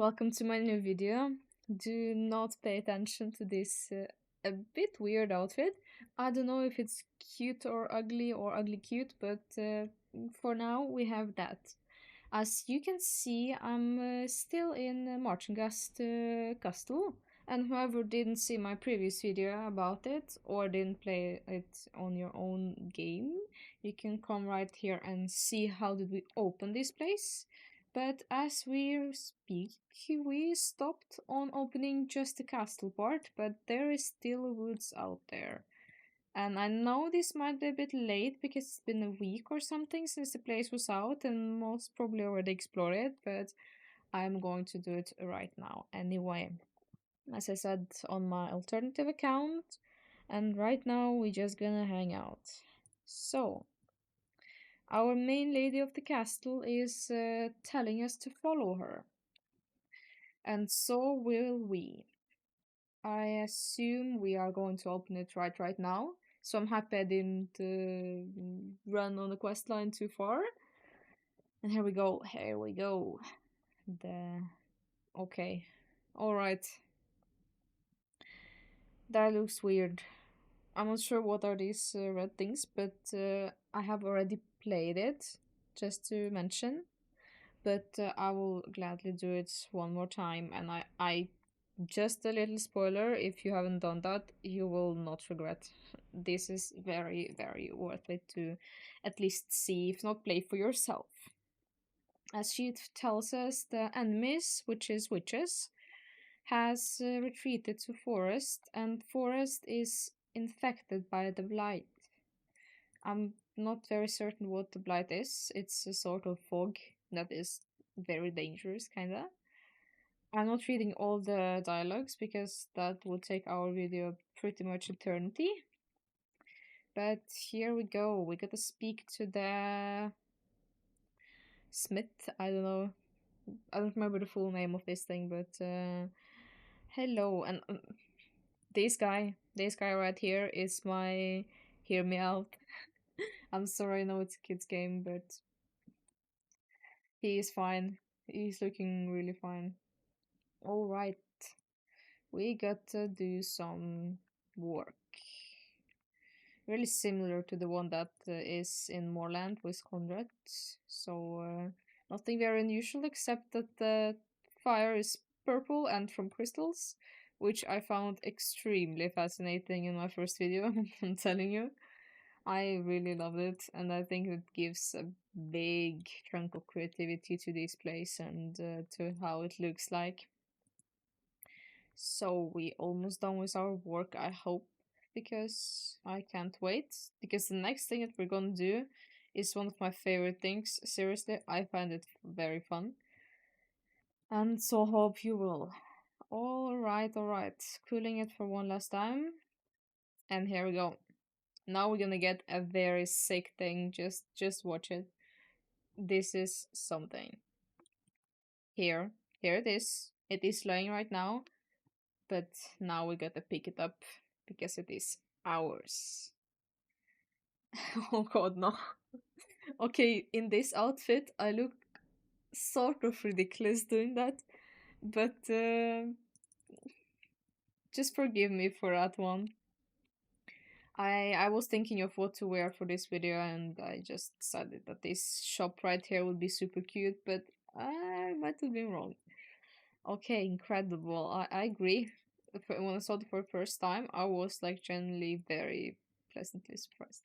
Welcome to my new video. Do not pay attention to this a bit weird outfit. I don't know if it's cute or ugly cute, but for now we have that. As you can see, I'm still in Marchenghast castle, and whoever didn't see my previous video about it or didn't play it on your own game, you can come right here and see how did we open this place. But as we speak, we stopped on opening just the castle part, but there is still woods out there. And I know this might be a bit late because it's been a week or something since the place was out and most probably already explored it, but I'm going to do it right now anyway. As I said on my alternative account, and right now we're just gonna hang out. So, our main lady of the castle is telling us to follow her. And so will we. I assume we are going to open it right now. So I'm happy I didn't run on the quest line too far. And here we go. Here we go. The okay. All right. That looks weird. I'm not sure what are these red things, but I have already played it, just to mention. But I will gladly do it one more time, and I just a little spoiler, if you haven't done that, you will not regret. This is very worth it to at least see, if not play for yourself. As she tells us, the enemies, which is witches, has retreated to forest, and forest is infected by the blight. I'm not very certain what the blight is. It's a sort of fog that is very dangerous, kinda. I'm not reading all the dialogues because that would take our video pretty much eternity. But here we go. We gotta speak to the Smith. I don't know. I don't remember the full name of this thing, but hello. And this guy right here is my hear me out. I'm sorry, I know it's a kid's game, but he is fine. He's looking really fine. All right, we got to do some work. Really similar to the one that is in Moorland with Conrad. So nothing very unusual except that the fire is purple and from crystals, which I found extremely fascinating in my first video, I'm telling you. I really loved it, and I think it gives a big chunk of creativity to this place and to how it looks like. So we almost done with our work, I hope, because I can't wait. Because the next thing that we're gonna do is one of my favorite things. Seriously, I find it very fun. And so hope you will. Alright. Cooling it for one last time. And here we go. Now we're gonna get a very sick thing. Just watch it. This is something. Here it is. It is lying right now. But now we gotta pick it up because it is ours. Oh god, no. Okay, in this outfit, I look sort of ridiculous doing that, but just forgive me for that one. I was thinking of what to wear for this video, and I just decided that this shop right here would be super cute, but I might have been wrong. Okay, incredible. I agree. When I saw it for the first time, I was like genuinely very pleasantly surprised.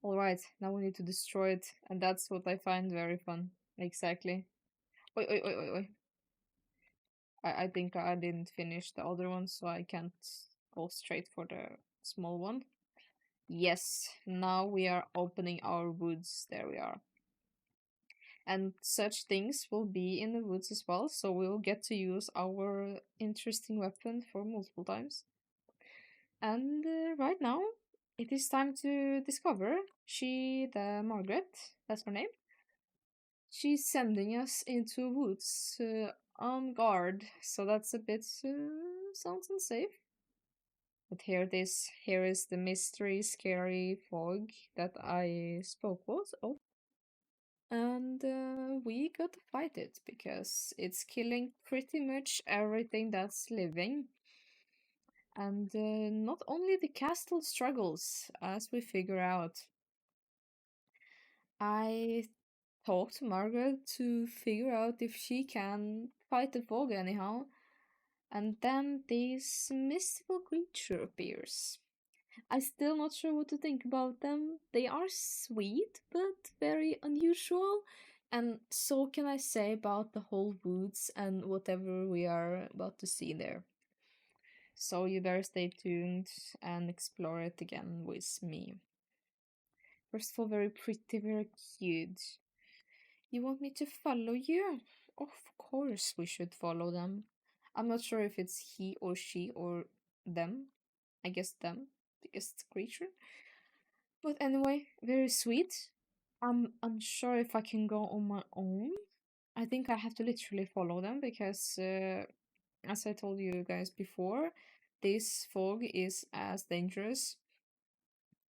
Alright, now we need to destroy it, and that's what I find very fun. Exactly. Oi. I think I didn't finish the other one, so I can't go straight for the small one. Yes, now we are opening our woods. There we are. And such things will be in the woods as well, so we'll get to use our interesting weapon for multiple times. And right now, it is time to discover the Margaret, that's her name. She's sending us into woods on guard, so that's a bit sounds unsafe. But here it is. Here is the mystery, scary fog that I spoke of. And we gotta fight it because it's killing pretty much everything that's living. And not only the castle struggles, as we figure out. I talked to Margaret to figure out if she can fight the fog anyhow, and then this mystical creature appears. I'm still not sure what to think about them. They are sweet, but very unusual. And so can I say about the whole woods and whatever we are about to see there. So you better stay tuned and explore it again with me. First of all, very pretty, very cute. You want me to follow you? Of course we should follow them. I'm not sure if it's he or she or them. I guess them, because it's a creature. But anyway, very sweet. I'm unsure if I can go on my own. I think I have to literally follow them because, as I told you guys before, this fog is as dangerous,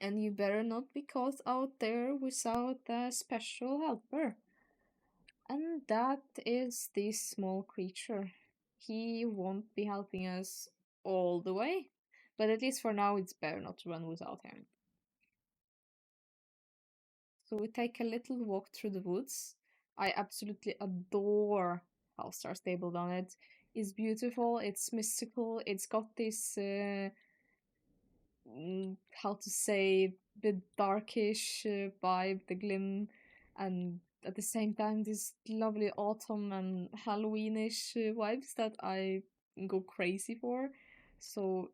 and you better not be caught out there without a special helper. And that is this small creature. He won't be helping us all the way, but at least for now, it's better not to run without him. So we take a little walk through the woods. I absolutely adore how Star Stable done it. It's beautiful, it's mystical, it's got this how to say, bit darkish vibe, the glim, and at the same time this lovely autumn and Halloweenish vibes that I go crazy for. So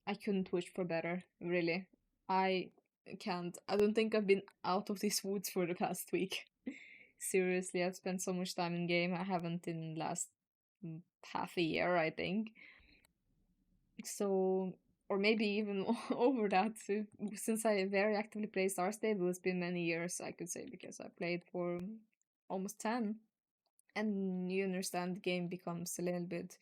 I couldn't wish for better, really. I can't. I don't think I've been out of these woods for the past week. Seriously, I've spent so much time in game. I haven't in last half a year, I think. So, or maybe even over that, since I very actively play Star Stable, it's been many years, I could say, because I played for almost 10. And you understand the game becomes a little bit.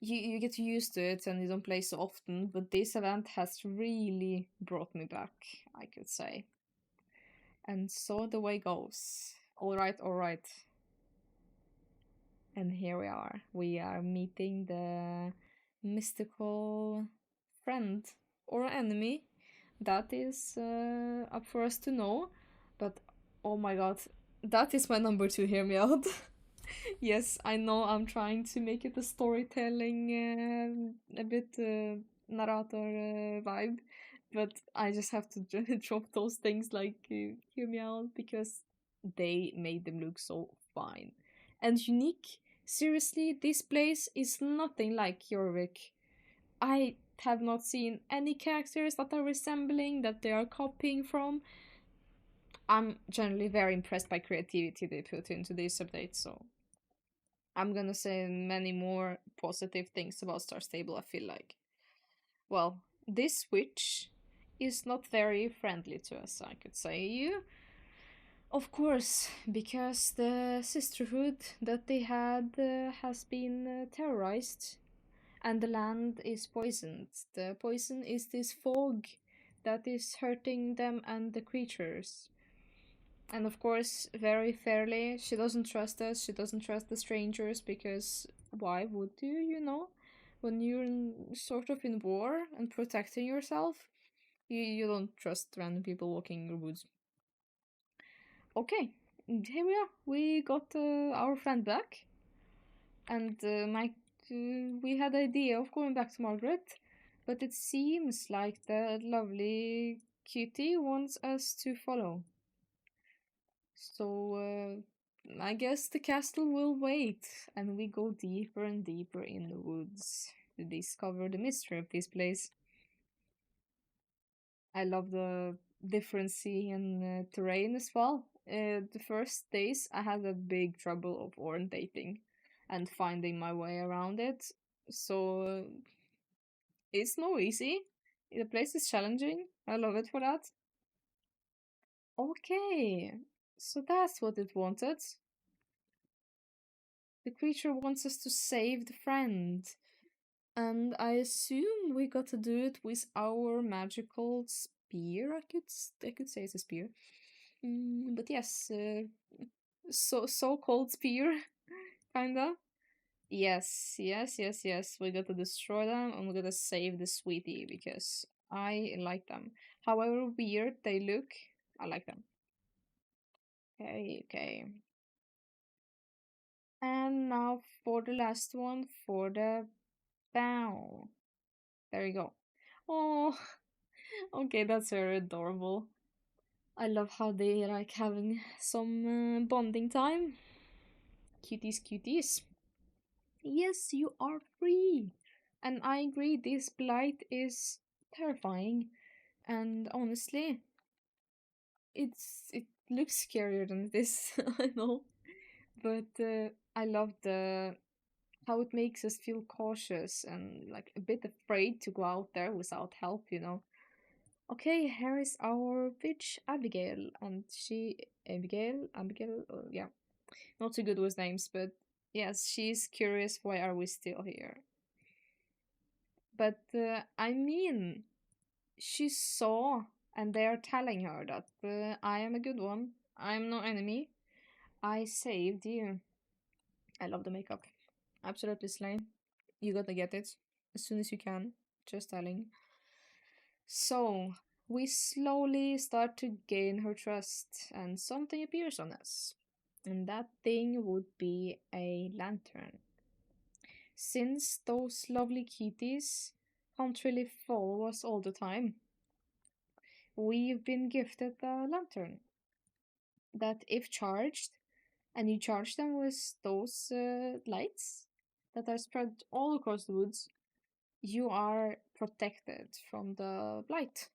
You get used to it and you don't play so often, but this event has really brought me back, I could say. And so the way goes. Alright, alright. And here we are. We are meeting the mystical friend or enemy. That is up for us to know. But oh my god, that is my number two. Hear me out. Yes, I know I'm trying to make it a storytelling, a bit narrator vibe, but I just have to drop those things like hear me out because they made them look so fine and unique. Seriously, this place is nothing like Jorvik. I have not seen any characters that are resembling that they are copying from. I'm generally very impressed by creativity they put into this update, so I'm gonna say many more positive things about Star Stable, I feel like. Well, this witch is not very friendly to us, I could say. You, of course, because the sisterhood that they had has been terrorized and the land is poisoned. The poison is this fog that is hurting them and the creatures. And of course, very fairly, she doesn't trust us, she doesn't trust the strangers because why would you, you know? When you're sort of in war and protecting yourself, you don't trust random people walking in your woods. Okay, here we are. We got our friend back, and we had the idea of going back to Margaret, but it seems like the lovely cutie wants us to follow. So I guess the castle will wait, and we go deeper and deeper in the woods to discover the mystery of this place. I love the difference in terrain as well. The first days I had a big trouble of orientating and finding my way around it. So it's no easy. The place is challenging. I love it for that. Okay, so that's what it wanted. The creature wants us to save the friend. And I assume we got to do it with our magical spear. I could say it's a spear. But yes, so called spear, kinda. Yes, yes, yes, yes. We gotta destroy them and we gotta save the sweetie because I like them. However weird they look, I like them. Okay, okay. And now for the last one, for the bow. There you go. Oh, okay, that's very adorable. I love how they like having some bonding time. Cuties, cuties. Yes, you are free. And I agree, this blight is terrifying. And honestly, it looks scarier than it is. I know, but I love the how it makes us feel cautious and like a bit afraid to go out there without help. Okay, here is our bitch Abigail, and Abigail, yeah, not too good with names, but yes, she's curious why are we still here. But I mean, she saw, and they are telling her that I am a good one. I'm no enemy. I saved you. I love the makeup. Absolutely slain. You gotta get it as soon as you can. Just telling. So, we slowly start to gain her trust, and something appears on us. And that thing would be a lantern. Since those lovely kitties can't really follow us all the time, we've been gifted a lantern that, if charged, and you charge them with those lights that are spread all across the woods, you are protected from the blight.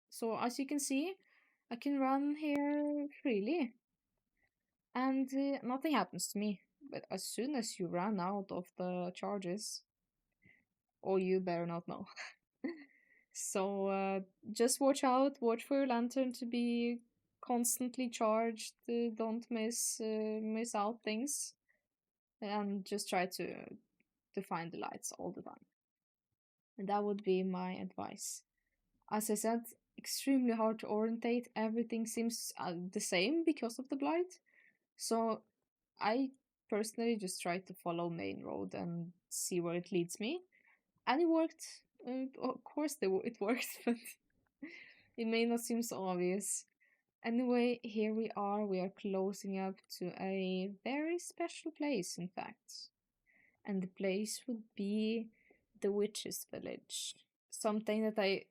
So, as you can see, I can run here freely and nothing happens to me. But as soon as you run out of the charges, or you better not know. So just watch out, watch for your lantern to be constantly charged. Don't miss out things, and just try to find the lights all the time. And that would be my advice. As I said, extremely hard to orientate. Everything seems the same because of the blight. So I personally just try to follow main road and see where it leads me, and it worked. Of course, it worked, but it may not seem so obvious. Anyway, here we are. We are closing up to a very special place, in fact. And the place would be the witch's village. Something that I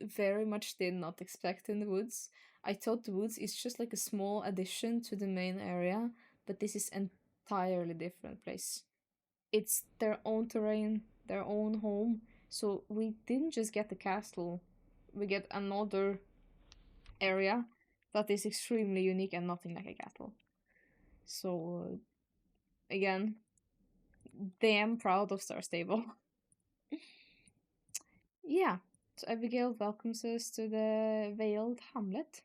very much did not expect in the woods. I thought the woods is just like a small addition to the main area, but this is entirely different place. It's their own terrain, their own home. So we didn't just get the castle, we get another area that is extremely unique and nothing like a castle. So again, damn proud of Star Stable. Yeah, so Abigail welcomes us to the Veiled Hamlet.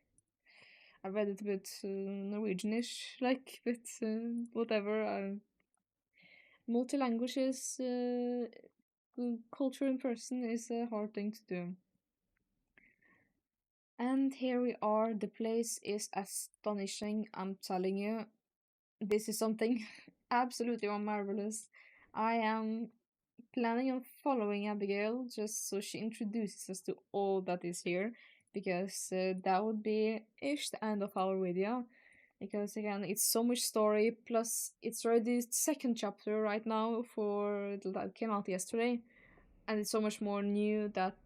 I read it a bit Norwegianish, like, but whatever. Multi-languages, culture in person is a hard thing to do. And here we are. The place is astonishing. I'm telling you, this is something absolutely marvelous. I am planning on following Abigail just so she introduces us to all that is here, because that would be ish the end of our video. Because again, it's so much story. Plus, it's already second chapter right now for that came out yesterday, and it's so much more new that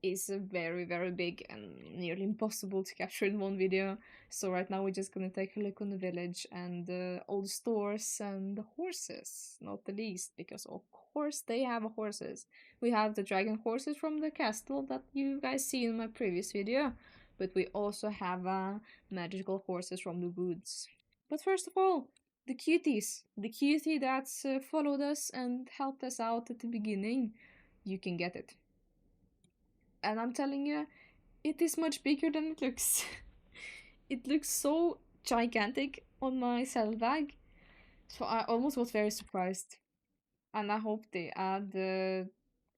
is very very big and nearly impossible to capture in one video. So right now we're just gonna take a look on the village and all the stores and the horses, not the least, because of course they have horses. We have the dragon horses from the castle that you guys see in my previous video, but we also have magical horses from the woods. But first of all, the cuties, the cutie that followed us and helped us out at the beginning, you can get it. And I'm telling you, it is much bigger than it looks. It looks so gigantic on my saddlebag, so I almost was very surprised. And I hope they add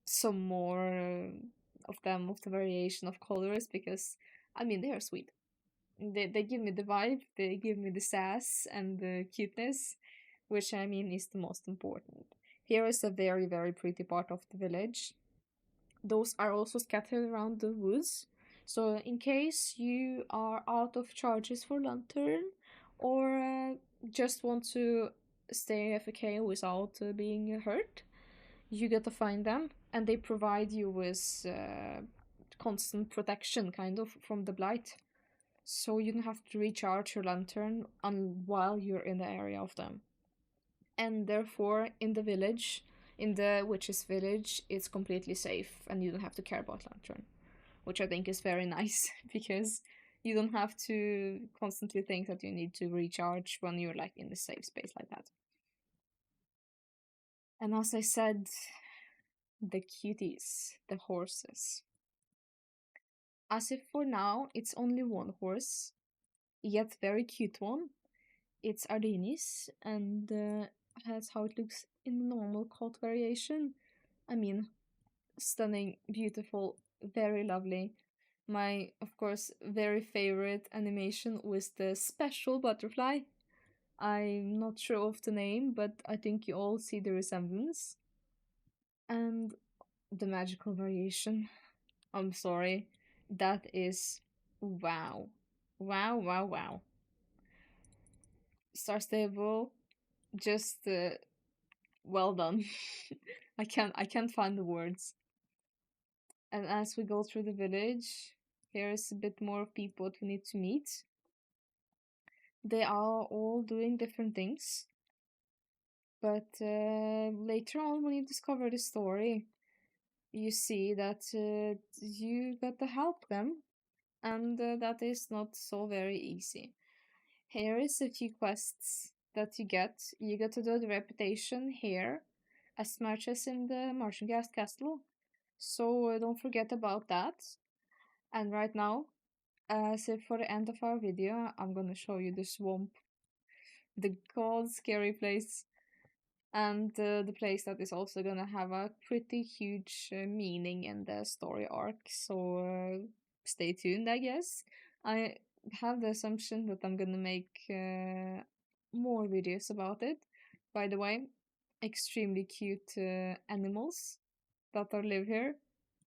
some more of them, of the variation of colors, because I mean they are sweet. They give me the vibe, they give me the sass and the cuteness, which I mean is the most important. Here is a very, very pretty part of the village. Those are also scattered around the woods. So, in case you are out of charges for lantern or just want to stay AFK without being hurt, you get to find them, and they provide you with constant protection, kind of, from the blight. So you don't have to recharge your lantern while you're in the area of them. And therefore, in the village, in the witch's village, it's completely safe, and you don't have to care about lantern, which I think is very nice because you don't have to constantly think that you need to recharge when you're like in a safe space like that. And as I said, the cuties, the horses. As if for now it's only one horse, yet very cute one. It's Ardenis, and that's how it looks in the normal coat variation. I mean, stunning, beautiful, very lovely. My, of course, very favorite animation was the special butterfly. I'm not sure of the name, but I think you all see the resemblance. And the magical variation. I'm sorry. That is wow. Wow, wow, wow. Star Stable, just well done. I can't find the words. And as we go through the village, here's a bit more people that we need to meet. They are all doing different things. But later on, when you discover the story, you see that you got to help them, and that is not so very easy. Here is a few quests that you get. You get to do the reputation here as much as in the Marchenghast castle. So don't forget about that. And right now, as if for the end of our video, I'm gonna show you the swamp. The god scary place. And the place that is also gonna have a pretty huge meaning in the story arc. So stay tuned, I guess. I have the assumption that I'm gonna make more videos about it. By the way, extremely cute animals that are live here.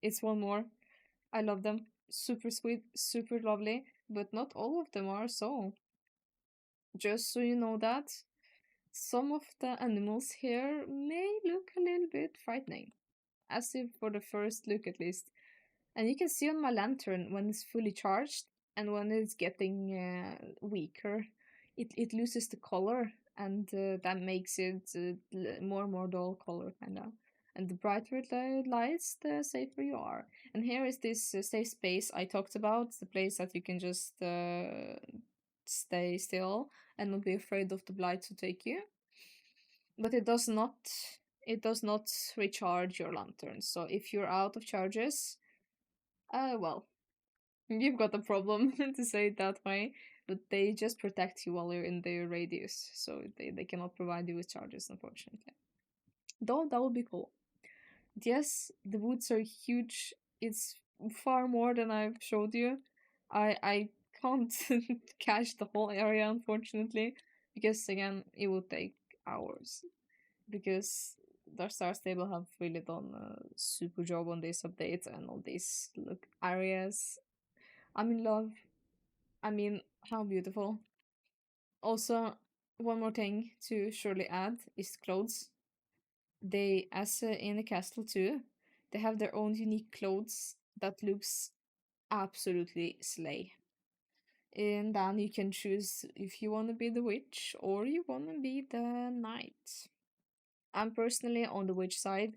It's one more. I love them. Super sweet, super lovely, but not all of them are so. Just so you know that some of the animals here may look a little bit frightening, as if for the first look at least. And you can see on my lantern when it's fully charged and when it's getting weaker, it loses the color, and that makes it more and more dull color, kind of. And the brighter it lights, the safer you are. And here is this safe space I talked about, the place that you can just stay still and not be afraid of the blight to take you. But it does not recharge your lantern. So if you're out of charges, well, you've got a problem to say it that way. But they just protect you while you're in their radius, so they cannot provide you with charges, unfortunately. Though that would be cool. Yes, the woods are huge. It's far more than I've showed you. I can't catch the whole area, unfortunately, because again, it would take hours. Because the Star Stable have really done a super job on this update and all these look areas. I'm in love. I mean, how beautiful. Also, one more thing to surely add is clothes. They, as in the castle too, they have their own unique clothes that looks absolutely slay. And then you can choose if you want to be the witch or you want to be the knight. I'm personally on the witch side.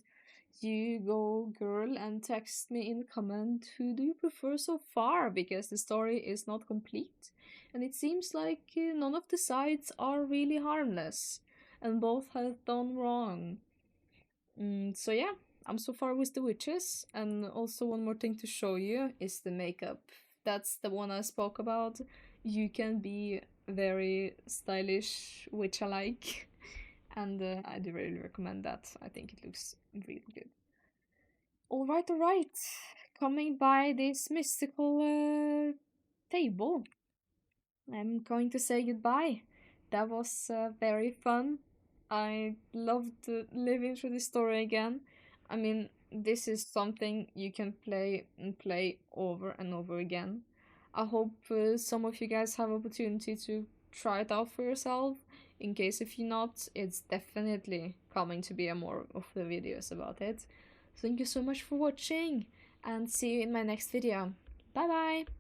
You go, girl, and text me in the comment who do you prefer so far, because the story is not complete. And it seems like none of the sides are really harmless, and both have done wrong. So yeah, I'm so far with the witches. And also one more thing to show you is the makeup. That's the one I spoke about. You can be very stylish witch alike. And I do really recommend that. I think it looks really good. Alright, alright. Coming by this mystical table. I'm going to say goodbye. That was very fun. I loved living through this story again. I mean, this is something you can play and play over and over again. I hope some of you guys have opportunity to try it out for yourself. In case if you're not, it's definitely coming to be a more of the videos about it. Thank you so much for watching, and see you in my next video. Bye bye!